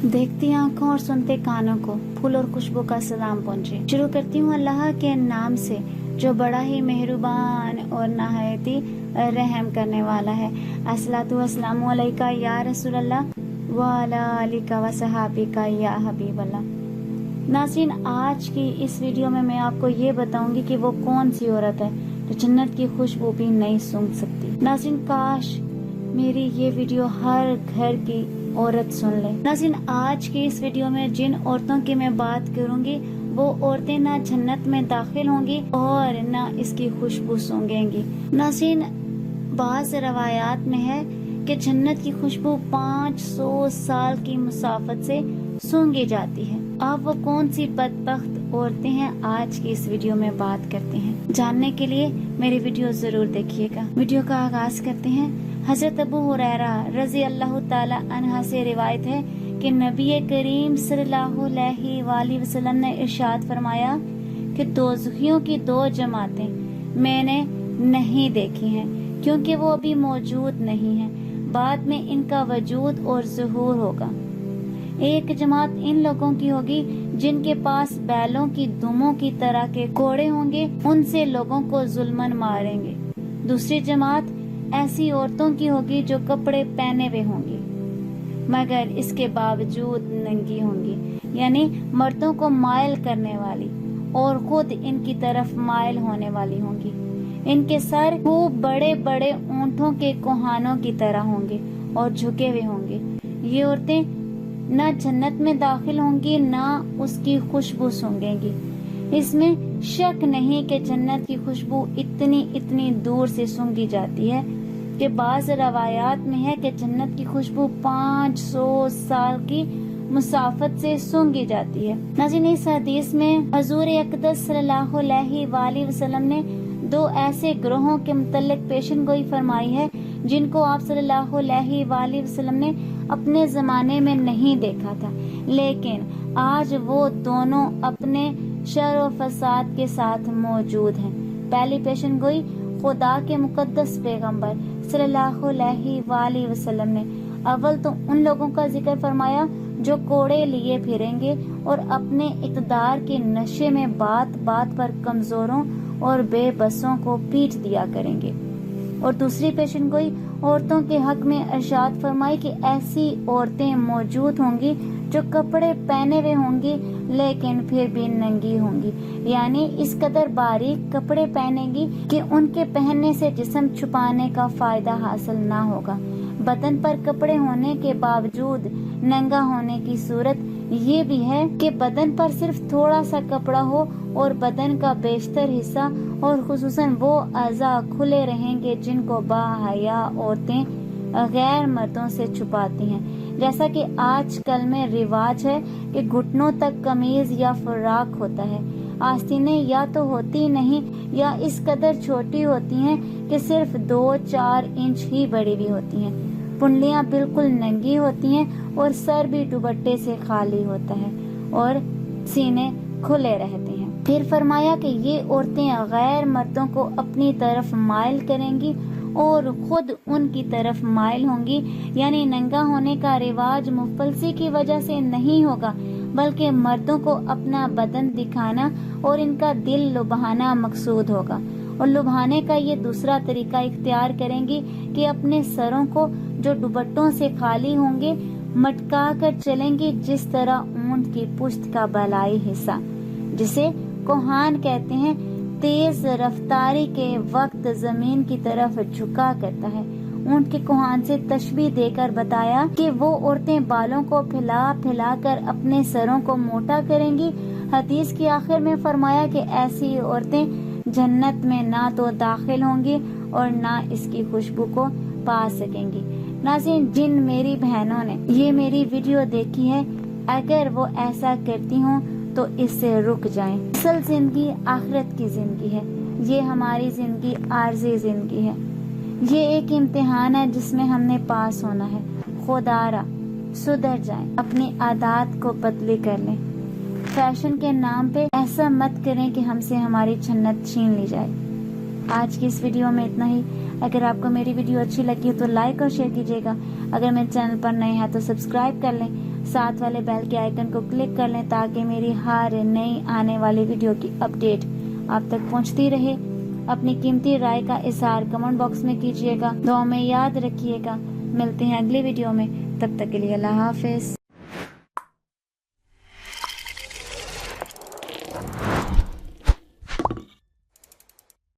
देखती आंखों और सुनते कानों को फूल और खुशबू का सलाम पहुँचे। शुरू करती हूँ अल्लाह के नाम से जो बड़ा ही मेहरबान और नहायती रहम करने वाला है। अस्सलातु वस्सलामु अलैका या रसूल अल्लाह व अला आलिका व सहाबिका या हबीब अल्लाह। नाज़रीन, आज की इस वीडियो में मैं आपको ये बताऊंगी कि वो कौन सी औरत है जो जन्नत की खुशबू भी नहीं सूंघ सकती। नाज़रीन, काश मेरी ये वीडियो हर घर की औरत सुन ले। नाज़रीन, आज की इस वीडियो में जिन औरतों की मैं बात करूंगी वो औरतें ना जन्नत में दाखिल होंगी और ना इसकी खुशबू सूंघेंगी। नाज़रीन, बाज़ रवायात में है कि जन्नत की खुशबू 500 साल की मुसाफत से सूंघी जाती है। अब वो कौन सी बदबख्त औरतें हैं, आज की इस वीडियो में बात करते हैं। जानने के लिए मेरी वीडियो जरूर देखिएगा। वीडियो का आगाज करते हैं। हजरत अबू हुरैरा रजी अल्लाह ताला अन्हा से रिवायत है कि नबी करीम सल्लल्लाहु अलैहि वसल्लम ने इरशाद फरमाया कि दोज़खियों की 2 जमातें मैंने नहीं देखी हैं क्योंकि वो अभी मौजूद नहीं हैं, बाद में इनका वजूद और ज़ुहूर होगा। एक जमात इन लोगों की होगी जिनके पास बैलों की दुमों की तरह के कोड़े होंगे, उनसे लोगों को जुल्मन मारेंगे। दूसरी जमात ऐसी औरतों की होगी जो कपड़े पहने हुए होंगी मगर इसके बावजूद नंगी होंगी, यानी मर्दों को मायल करने वाली और खुद इनकी तरफ मायल होने वाली होंगी। इनके सर खूब बड़े बड़े ऊंटों के कोहानों की तरह होंगे और झुके हुए होंगे। ये औरतें न जन्नत में दाखिल होंगी न उसकी खुशबू सूंघेंगी। इसमें शक नहीं कि जन्नत की खुशबू इतनी दूर से सूंघी जाती है कि बाज़ रवायात में है कि जन्नत की खुशबू 500 साल की मुसाफत से सूंघी जाती है। नाज़रीन, इस हदीस में हजूर अक़दस सल्लल्लाहु अलैहि वसल्लम ने 2 ऐसे ग्रोहों के मुतल्लिक पेशन गोई फरमाई है जिनको आप सल्लल्लाहु अलैहि वसल्लम ने अपने ज़माने में नहीं देखा था, लेकिन आज वो दोनों अपने शर और फसाद के साथ मौजूद हैं। पहली पेशन गोई खुदा के मुकद्दस पैगंबर सल्लल्लाहु अलैहि वसल्लम ने अव्वल तो उन लोगों का जिक्र फरमाया जो कोड़े लिए फिरेंगे और अपने इक़्तिदार के नशे में बात बात पर कमजोरों और बेबसों को पीट दिया करेंगे। और दूसरी पेशन गोई औरतों के हक में इरशाद फरमाई कि ऐसी औरतें मौजूद होंगी जो कपड़े पहने हुए होंगी लेकिन फिर भी नंगी होंगी, यानी इस कदर बारीक कपड़े पहनेंगी कि उनके पहनने से जिस्म छुपाने का फायदा हासिल ना होगा। बदन पर कपड़े होने के बावजूद नंगा होने की सूरत ये भी है कि बदन पर सिर्फ थोड़ा सा कपड़ा हो और बदन का बेशतर हिस्सा और खुसूसन वो अज़ा खुले रहेंगे जिनको बाहया औरतें गैर मर्दों से छुपाती हैं। जैसा कि आजकल में रिवाज है कि घुटनों तक कमीज या फराक होता है। आस्तीनें या तो होती नहीं या इस कदर छोटी होती हैं कि सिर्फ 2-4 इंच ही बड़ी भी होती हैं। पुंडलियां बिल्कुल नंगी होती हैं और सर भी दुपट्टे से खाली होता है और सीने खुले रहते हैं। फिर फरमाया कि ये औरतें गैर मर्दों को अपनी तरफ माइल करेंगी और खुद उनकी तरफ माइल होंगी, यानी नंगा होने का रिवाज मुफलसी की वजह से नहीं होगा बल्कि मर्दों को अपना बदन दिखाना और इनका दिल लुभाना मकसूद होगा। और लुभाने का ये दूसरा तरीका इख्तियार करेंगी कि अपने सरों को जो दुपट्टों से खाली होंगे मटका कर चलेंगी, जिस तरह ऊंट की पुश्त का बलाई हिस्सा जिसे कोहान कहते हैं तेज रफ्तारी के वक्त जमीन की तरफ झुका करता है। ऊंट के कोहान से तशबीह देकर बताया कि वो औरतें बालों को फैला कर अपने सरों को मोटा करेंगी। हदीस के आखिर में फरमाया कि ऐसी औरतें जन्नत में ना तो दाखिल होंगी और ना इसकी खुशबू को पा सकेंगी। नाज़रीन, जिन मेरी बहनों ने ये मेरी वीडियो देखी है, अगर वो ऐसा करती हों तो इससे रुक जाएं। असल जिंदगी आखिरत की जिंदगी है, ये हमारी जिंदगी आर्जी जिंदगी है। ये एक इम्तिहान है जिसमें हमने पास होना है। खुदारा सुधर जाएं, अपनी आदत को बदली कर लें। फैशन के नाम पे ऐसा मत करें कि हमसे हमारी जन्नत छीन ली जाए। आज की इस वीडियो में इतना ही। अगर आपको मेरी वीडियो अच्छी लगी तो लाइक और शेयर कीजिएगा। अगर मेरे चैनल पर नए हैं तो सब्सक्राइब कर लें। ساتھ والے بیل کے آئیکن کو کلک کر لیں تاکہ میری ہر نئی آنے والی ویڈیو کی اپڈیٹ آپ تک پہنچتی رہے۔ اپنی قیمتی رائے کا اظہار کمنٹ باکس میں کیجیے گا، دعا میں یاد رکھیے گا۔ ملتے ہیں اگلی ویڈیو میں، تب تک کے لیے اللہ حافظ۔